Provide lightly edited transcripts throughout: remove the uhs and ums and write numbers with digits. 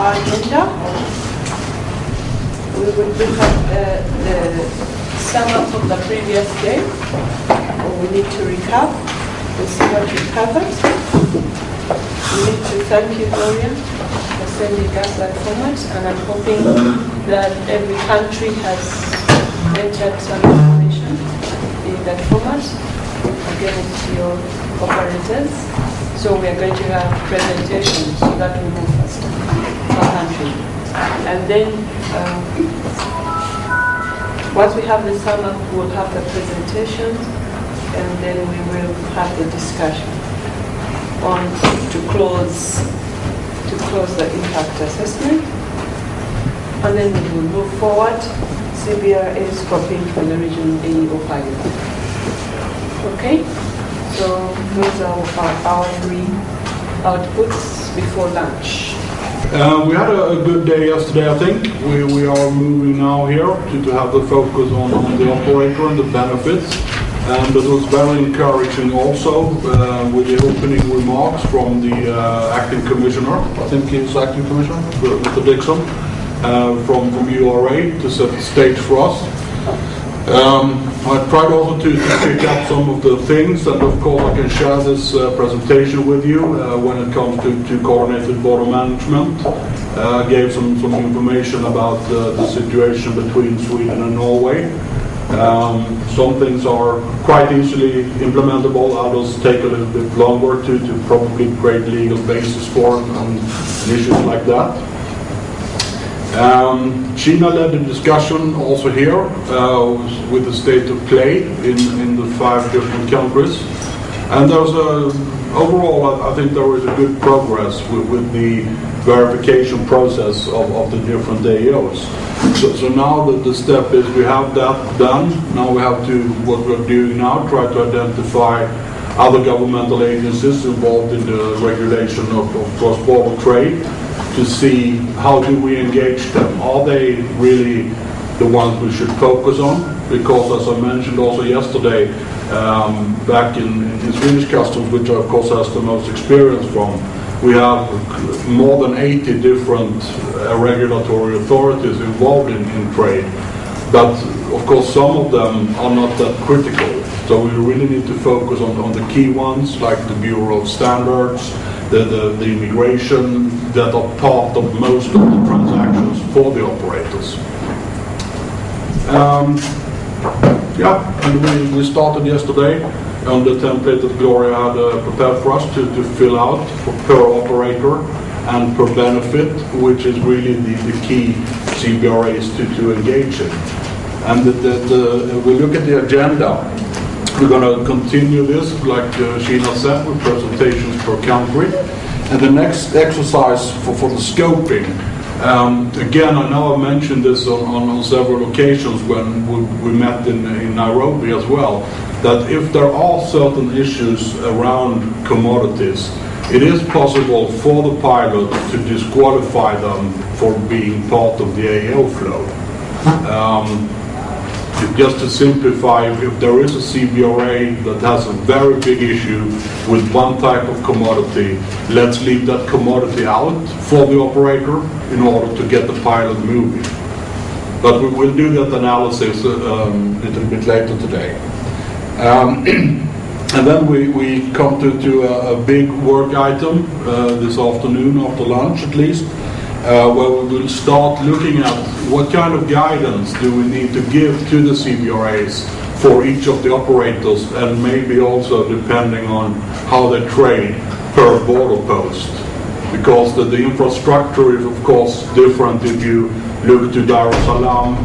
our agenda. We will look at the sum up of the previous day. We need to recap and see what we covered. We need to thank you, Gloria, for sending us that format, and I'm hoping that every country has entered some information in that format and given it to your operators. So we are going to have presentations so that we move faster per country. And then once we have the sum up, we'll have the presentation, and then we will have the discussion on to close the impact assessment. And then we will move forward. CBRA is scoping for the regional AEO pilot. Okay? So those are our three outputs before lunch. We had a good day yesterday, I think. We are moving now here to have the focus on the operator and the benefits. And it was very encouraging also with the opening remarks from the acting commissioner. I think he's acting commissioner, Mr. Dixon, from URA to set the stage for us. I tried also to pick up some of the things, and of course I can share this presentation with you when it comes to coordinated border management. Gave some information about the situation between Sweden and Norway. Some things are quite easily implementable, others take a little bit longer to probably create legal basis for and issues like that. China led the discussion also here with the state of play in the 5 different countries, and there's overall I think there is a good progress with the verification process of the different AEOs. So now the step is we have that done. Now we have to, what we're doing now, try to identify other governmental agencies involved in the regulation of cross-border trade, to see how do we engage them. Are they really the ones we should focus on? Because as I mentioned also yesterday, back in Swedish customs, which of course has the most experience from, we have more than 80 different regulatory authorities involved in trade. But of course some of them are not that critical. So we really need to focus on the key ones, like the Bureau of Standards, the immigration, that are part of most of the transactions for the operators. And we started yesterday on the template that Gloria had prepared for us to fill out per operator and per benefit, which is really the key CBRAs to engage in. And we look at the agenda. We're going to continue this, like Sheena said, with presentations per country. And the next exercise for the scoping, again, I know I mentioned this on several occasions when we met in Nairobi as well, that if there are certain issues around commodities, it is possible for the pilot to disqualify them for being part of the AEO flow. Just to simplify, if there is a CBRA that has a very big issue with one type of commodity, let's leave that commodity out for the operator in order to get the pilot moving. But we will do that analysis a little bit later today. And then we come to a big work item this afternoon, after lunch at least, where we will start looking at what kind of guidance do we need to give to the CBRAs for each of the operators, and maybe also depending on how they trade per border post. Because the infrastructure is of course different if you look to Dar es Salaam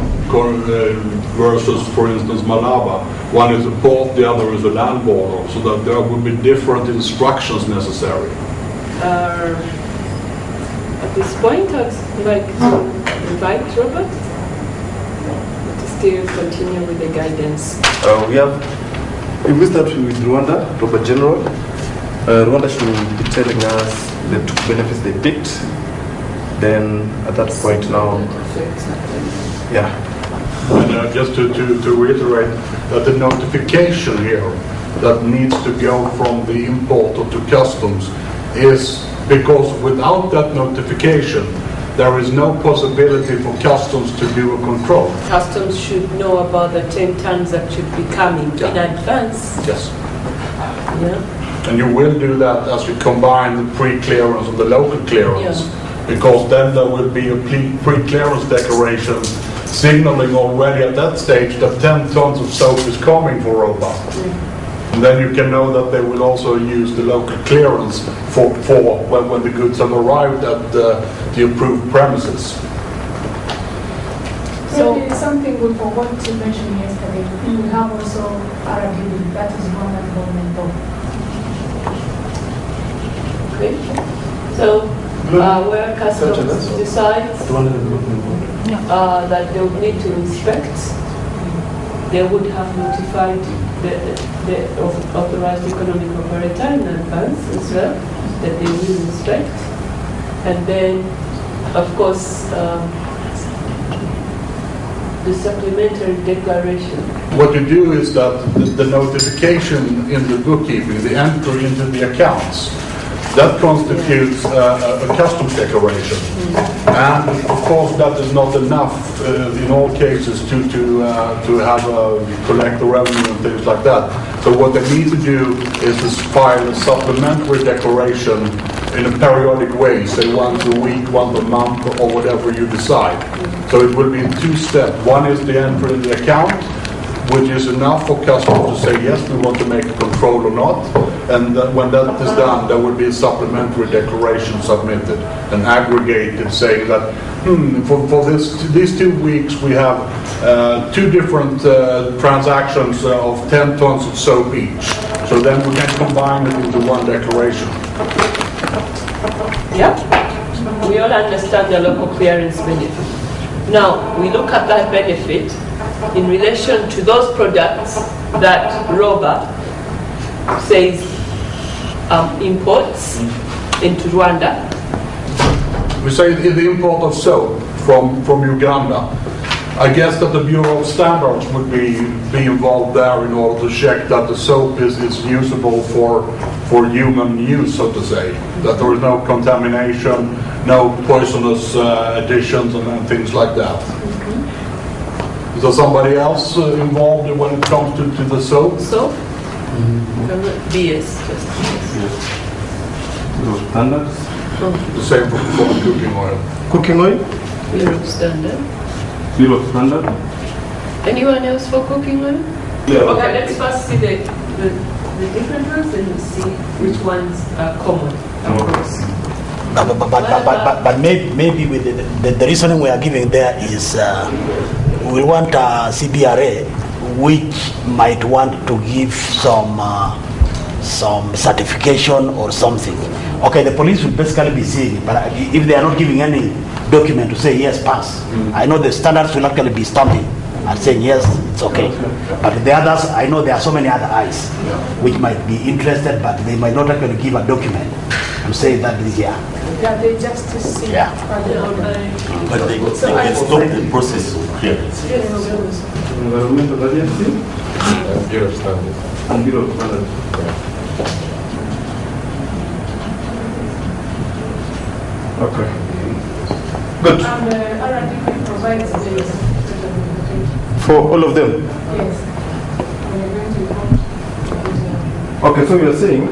versus, for instance, Malaba. One is a port, the other is a land border, so that there will be different instructions necessary. At this point, I'd like to invite Robert to still continue with the guidance. If we start with Rwanda, Robert General, Rwanda should be telling us the two benefits they picked. Then at that point now, And just to reiterate that the notification here that needs to go from the importer to customs is because without that notification, there is no possibility for customs to do a control. Customs should know about the 10 tons that should be coming in advance. Yes. Yeah. And you will do that as you combine the pre-clearance and the local clearance, because then there will be a pre-clearance declaration signaling already at that stage that 10 tons of soap is coming for Roba. And then you can know that they will also use the local clearance for when the goods have arrived at the approved premises. So something we forgot to mention yesterday. We have also RDB, that is one government law. Okay. So where customs decides that they would need to inspect, they would have notified the authorized economic operator in advance as well that they will inspect, and then of course the supplementary declaration. What you do is that the notification in the bookkeeping, the entry into the accounts, that constitutes a customs declaration. And of course that is not enough in all cases to have collect the revenue and things like that. So what they need to do is to file a supplementary declaration in a periodic way, say once a week, once a month, or whatever you decide. So it will be in 2 steps. One is the entry in the account, which is enough for customers to say, yes, we want to make a control or not. And when that is done, there will be a supplementary declaration submitted and aggregated saying that, for these 2 weeks, we have 2 different transactions of 10 tons of soap each. So then we can combine it into one declaration. Yeah, we all understand the local clearance benefit. Now, we look at that benefit in relation to those products that Roba says imports into Rwanda. We say the import of soap from Uganda. I guess that the Bureau of Standards would be involved there in order to check that the soap is usable for human use, so to say. That there is no contamination, no poisonous additions and things like that. Is there somebody else involved when it comes to the soap? Soap? BS, just BS. Standards? The same for cooking oil. Cooking oil? Europe standard. Europe standard? Anyone else for cooking oil? Yeah. Okay, let's first see the different ones and see which ones are common across. But maybe with the reasoning we are giving there is we want a CBRA which might want to give some certification or something. Okay, the police will basically be seeing it, but if they are not giving any document to say yes, pass, I know the standards will actually be stamping and saying yes, it's okay. But the others, I know there are so many other eyes which might be interested, but they might not actually give a document to say that this year. Yeah, they just see. Yeah. But they can stop the process of clearance. Environmental agency? Bureau Standards. And Bureau of Standards. Okay. Good. And RDP provides the For all of them? yes. We are going to Okay, so you're saying?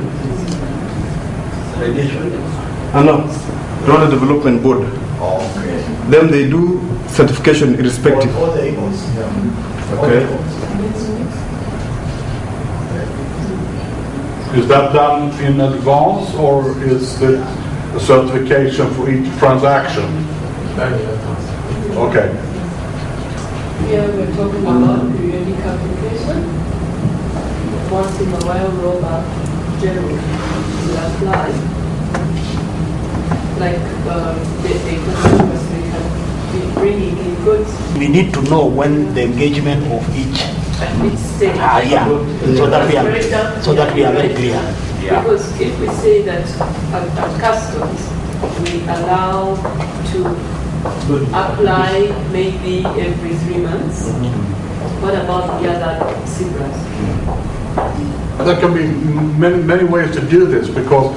No. Rwanda Development Board. Okay. Then they do certification irrespective. All the equals. Okay. Is that done in advance, or is it a certification for each transaction? Okay. Here we're talking about periodic application. Once in a while, Roba generally will apply. Like the economic can be bringing in goods. We need to know when the engagement of each. Yeah. So that we are very clear. Yeah. Because if we say that at customs we allow to apply maybe every 3 months, what about the other SIBRAs? There can be many ways to do this, because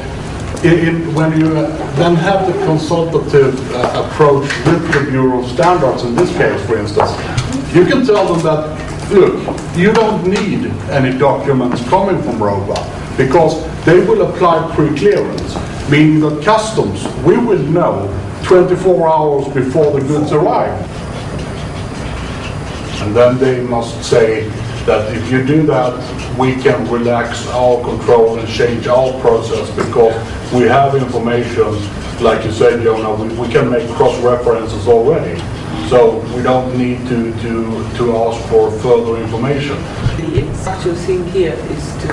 when you then have the consultative approach with the Bureau of Standards, in this case, for instance, you can tell them that, look, you don't need any documents coming from ROBA because they will apply pre-clearance, meaning that customs, we will know 24 hours before the goods arrive. And then they must say that if you do that, we can relax our control and change our process because we have information, like you said, Jonah, we can make cross-references already. So we don't need to ask for further information. The actual thing here is to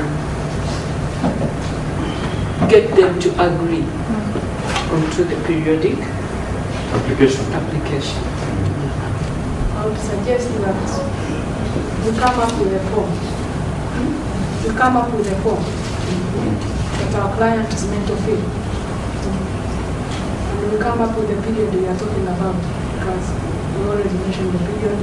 get them to agree onto the periodic application. I would suggest that you come up with a form. You come up with a form that our client is meant to fill. And we come up with the period we are talking about because we already mentioned the period.